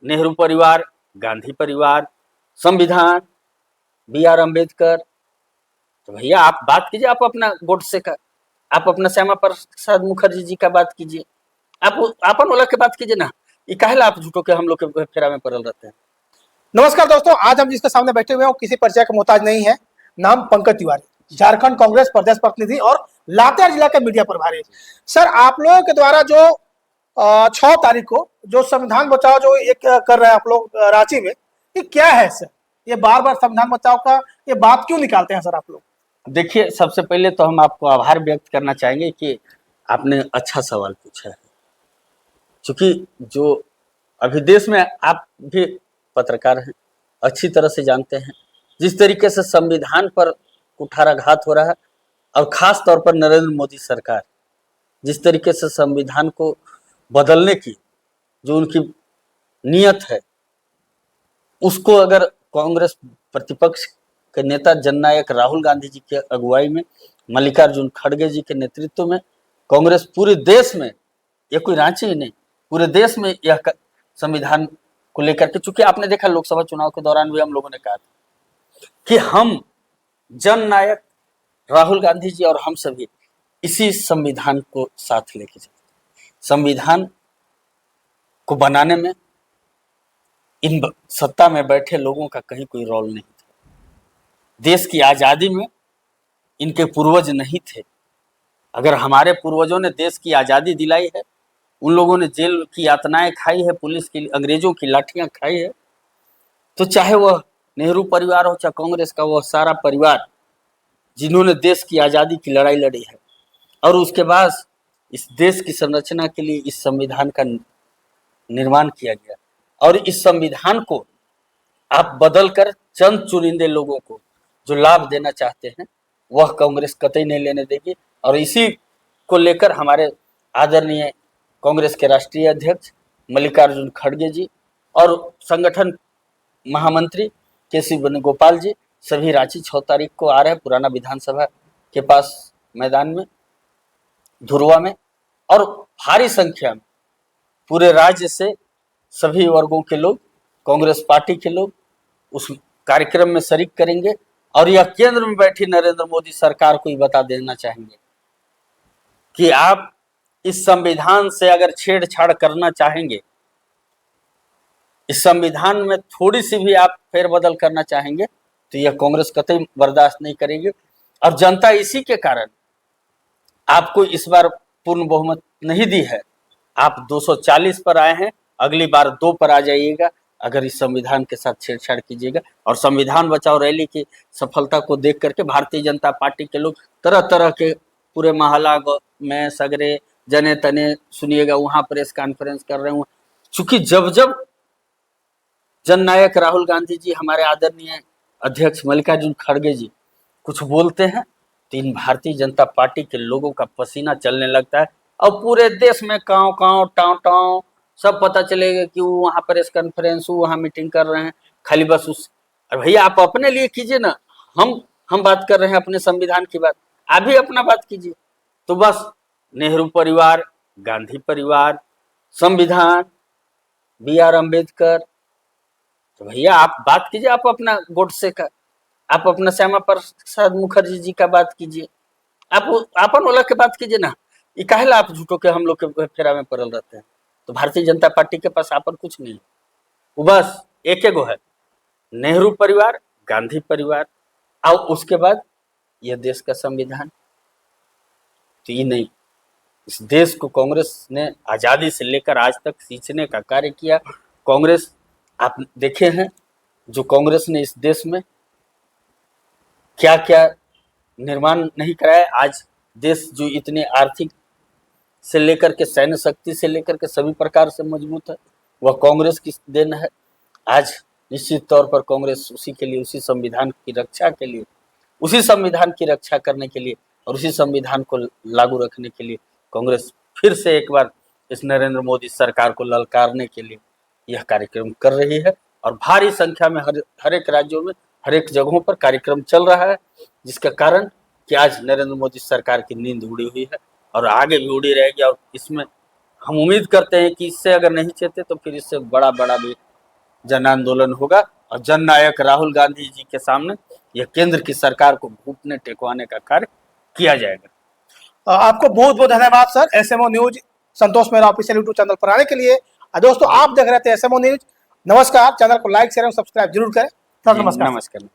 नेहरू परिवार, गांधी परिवार, संविधान, बी.आर. अम्बेडकर। तो भैया आप बात कीजिए, आप अपना गोडसे का, आप अपना श्यामा प्रसाद मुखर्जी जी का बात कीजिए, आप अपन वाला के बात कीजिए ना। ये काहेला आप झूठों के हम लोग के फेरा में पड़ल रहते हैं। नमस्कार दोस्तों, आज हम जिसके सामने बैठे हुए हैं वो किसी परिचय का मोहताज नहीं है। नाम पंकज तिवारी, झारखंड कांग्रेस प्रदेश प्रतिनिधि और लातेहार जिला के मीडिया प्रभारी। सर, आप लोगों के द्वारा जो 6 तारीख को जो संविधान बचाओ जो एक कर रहे हैं आप लोग रांची में, ये क्या है सर? ये बार बार संविधान बचाओ का ये बात क्यों निकालते हैं सर आप लोग? देखिए, सबसे पहले तो हम आपको आभार व्यक्त करना चाहेंगे कि आपने अच्छा सवाल पूछा है, क्योंकि जो अभी देश में आप भी पत्रकार हैं, अच्छी तरह से जानते हैं जिस तरीके से संविधान पर कुठाराघात हो रहा है, और खास तौर पर नरेंद्र मोदी सरकार जिस तरीके से संविधान को बदलने की जो उनकी नीयत है, उसको अगर कांग्रेस प्रतिपक्ष के नेता जननायक राहुल गांधी जी के अगुवाई में, मल्लिकार्जुन खड़गे जी के नेतृत्व में कांग्रेस पूरे देश में, ये कोई रांची ही नहीं, पूरे देश में यह संविधान को लेकर के, चूंकि आपने देखा लोकसभा चुनाव के दौरान भी हम लोगों ने कहा था कि हम जननायक राहुल गांधी जी और हम सभी इसी संविधान को साथ लेके चलते। संविधान को बनाने में इन सत्ता में बैठे लोगों का कहीं कोई रोल नहीं था। देश की आजादी में इनके पूर्वज नहीं थे। अगर हमारे पूर्वजों ने देश की आजादी दिलाई है, उन लोगों ने जेल की यातनाएं खाई है, पुलिस की, अंग्रेजों की लाठियां खाई है, तो चाहे वह नेहरू परिवार हो, चाहे कांग्रेस का वह सारा परिवार जिन्होंने देश की आजादी की लड़ाई लड़ी है, और उसके बाद इस देश की संरचना के लिए इस संविधान का निर्माण किया गया, और इस संविधान को आप बदलकर चंद चुनिंदे लोगों को जो लाभ देना चाहते हैं, वह कांग्रेस कतई नहीं लेने देगी। और इसी को लेकर हमारे आदरणीय कांग्रेस के राष्ट्रीय अध्यक्ष मल्लिकार्जुन खड़गे जी और संगठन महामंत्री के.सी. वेणुगोपाल जी सभी रांची 6 तारीख को आ रहे हैं, पुराना विधानसभा के पास मैदान में, धुरवा में, और भारी संख्या में पूरे राज्य से सभी वर्गों के लोग, कांग्रेस पार्टी के लोग उस कार्यक्रम में शरीक करेंगे। और यह केंद्र में बैठी नरेंद्र मोदी सरकार को ही बता देना चाहेंगे कि आप इस संविधान से अगर छेड़छाड़ करना चाहेंगे, इस संविधान में थोड़ी सी भी आप फेरबदल करना चाहेंगे, तो यह कांग्रेस कतई बर्दाश्त नहीं करेगी। और जनता इसी के कारण आपको इस बार पूर्ण बहुमत नहीं दी है। आप 240 पर आए हैं, अगली बार 2 पर आ जाइएगा अगर इस संविधान के साथ छेड़छाड़ कीजिएगा। और संविधान बचाओ रैली की सफलता को देख करके भारतीय जनता पार्टी के लोग तरह तरह के पूरे मोहल्ला में सगरे जने तने सुनिएगा, वहां प्रेस कॉन्फ्रेंस कर रहे हैं। चूंकि जब जब जननायक राहुल गांधी जी, हमारे आदरणीय अध्यक्ष मल्लिकार्जुन खड़गे जी कुछ बोलते हैं, तो इन भारतीय जनता पार्टी के लोगों का पसीना चलने लगता है, और पूरे देश में काँव काँव टाँव टाँव सब पता चलेगा कि वो वहाँ प्रेस कॉन्फ्रेंस, वहाँ मीटिंग कर रहे हैं, खाली बस उस। अरे भैया आप अपने लिए कीजिए ना, हम बात कर रहे हैं अपने संविधान की बात, आप भी अपना बात कीजिए। तो बस नेहरू परिवार, गांधी परिवार, संविधान, बी.आर. अम्बेडकर, तो भैया आप बात कीजिए, आप अपना गोडसे का, आप अपना श्यामा प्रसाद मुखर्जी जी का बात कीजिए, आप अपन वाला के बात कीजिए ना। ये काहेला आप झूठों के हम लोग के फेरा में पड़ल रहते हैं। तो भारतीय जनता पार्टी के पास आपन कुछ नहीं है, वो बस एक गो है, नेहरू परिवार, गांधी परिवार, और उसके बाद यह देश का संविधान। तो ये नहीं, इस देश को कांग्रेस ने आजादी से लेकर आज तक सींचने का कार्य किया। कांग्रेस, आप देखे हैं जो कांग्रेस ने इस देश में क्या क्या निर्माण नहीं कराया। आज देश जो इतने आर्थिक से लेकर के सैन्य शक्ति से लेकर के सभी प्रकार से मजबूत है, वह कांग्रेस की देन है। आज निश्चित तौर पर कांग्रेस उसी के लिए, उसी संविधान की रक्षा के लिए, उसी संविधान की रक्षा करने के लिए और उसी संविधान को लागू रखने के लिए कांग्रेस फिर से एक बार इस नरेंद्र मोदी सरकार को ललकारने के लिए यह कार्यक्रम कर रही है। और भारी संख्या में हर एक राज्यों में, हर एक जगहों पर कार्यक्रम चल रहा है, जिसका कारण कि आज नरेंद्र मोदी सरकार की नींद उड़ी हुई है और आगे भी उड़ी रहेगी। और इसमें हम उम्मीद करते हैं कि इससे अगर नहीं चलते तो फिर इससे बड़ा बड़ा भी जन आंदोलन होगा और जन नायक राहुल गांधी जी के सामने यह केंद्र की सरकार को घुटने टेकवाने का कार्य किया जाएगा। आपको बहुत बहुत धन्यवाद सर, एसएमओ न्यूज संतोष मेहरा ऑफिशियल यूट्यूब चैनल पर आने के लिए। दोस्तों आप देख रहे थे एसएमओ न्यूज। नमस्कार, चैनल को लाइक शेयर और सब्सक्राइब जरूर करें। सर जी, नमस्कार। नमस्कार।